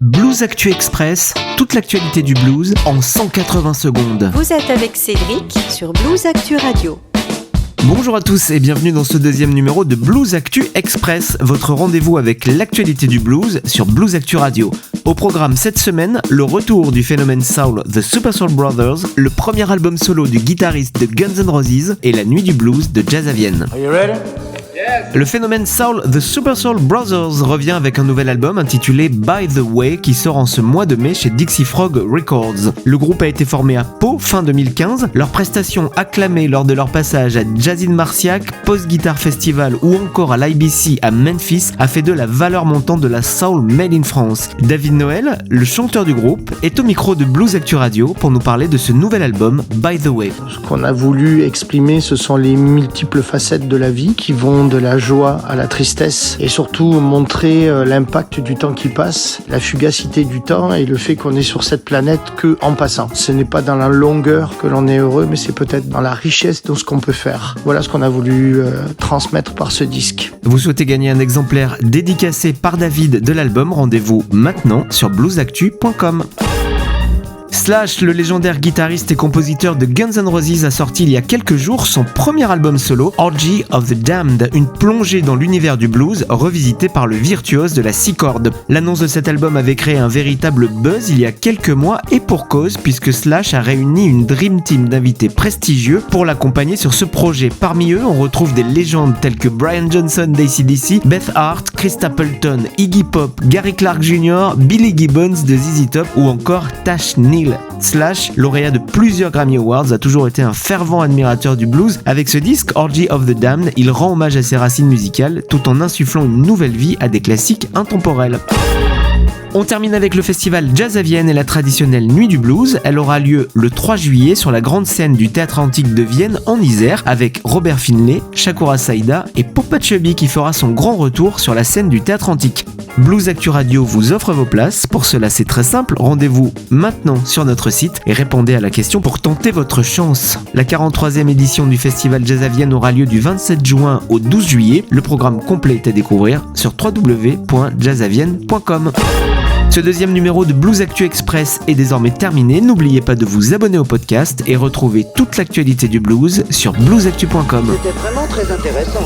Blues Actu Express, toute l'actualité du blues en 180 secondes. Vous êtes avec Cédric sur Blues Actu Radio. Bonjour à tous et bienvenue dans ce deuxième numéro de Blues Actu Express, votre rendez-vous avec l'actualité du blues sur Blues Actu Radio. Au programme cette semaine, le retour du phénomène soul The Super Soul Brothers, le premier album solo du guitariste de Guns N' Roses et la nuit du blues de Jazz Avienne. Are you ready? Le phénomène soul The Super Soul Brothers revient avec un nouvel album intitulé By the Way qui sort en ce mois de mai chez Dixie Frog Records. Le groupe a été formé à Pau fin 2015. Leurs prestations acclamées lors de leur passage à Jazz in Marciac, Post Guitar Festival ou encore à l'IBC à Memphis a fait d'eux la valeur montante de la soul made in France. David Noël, le chanteur du groupe, est au micro de Blues Actu Radio pour nous parler de ce nouvel album By the Way. Ce qu'on a voulu exprimer, ce sont les multiples facettes de la vie qui vont de la joie à la tristesse et surtout montrer l'impact du temps qui passe, la fugacité du temps et le fait qu'on est sur cette planète que en passant. Ce n'est pas dans la longueur que l'on est heureux, mais c'est peut-être dans la richesse de ce qu'on peut faire. Voilà ce qu'on a voulu transmettre par ce disque. Vous souhaitez gagner un exemplaire dédicacé par David de l'album? Rendez-vous maintenant sur bluesactu.com. Slash, le légendaire guitariste et compositeur de Guns N' Roses, a sorti il y a quelques jours son premier album solo, Orgy of the Damned, une plongée dans l'univers du blues revisité par le virtuose de la six cordes. L'annonce de cet album avait créé un véritable buzz il y a quelques mois et pour cause, puisque Slash a réuni une dream team d'invités prestigieux pour l'accompagner sur ce projet. Parmi eux, on retrouve des légendes telles que Brian Johnson d'ACDC, Beth Hart, Chris Stapleton, Iggy Pop, Gary Clark Jr., Billy Gibbons de ZZ Top ou encore Tash Neal. Slash, lauréat de plusieurs Grammy Awards, a toujours été un fervent admirateur du blues. Avec ce disque, Orgy of the Damned, il rend hommage à ses racines musicales tout en insufflant une nouvelle vie à des classiques intemporels. On termine avec le festival Jazz Avienne et la traditionnelle Nuit du Blues. Elle aura lieu le 3 juillet sur la grande scène du Théâtre Antique de Vienne en Isère avec Robert Finlay, Shakura Saïda et Popa Chubby qui fera son grand retour sur la scène du Théâtre Antique. Blues Actu Radio vous offre vos places. Pour cela, c'est très simple. Rendez-vous maintenant sur notre site et répondez à la question pour tenter votre chance. La 43e édition du festival Jazz Avienne aura lieu du 27 juin au 12 juillet. Le programme complet est à découvrir sur www.jazzavienne.com. Ce deuxième numéro de Blues Actu Express est désormais terminé. N'oubliez pas de vous abonner au podcast et retrouver toute l'actualité du blues sur bluesactu.com. C'était vraiment très intéressant.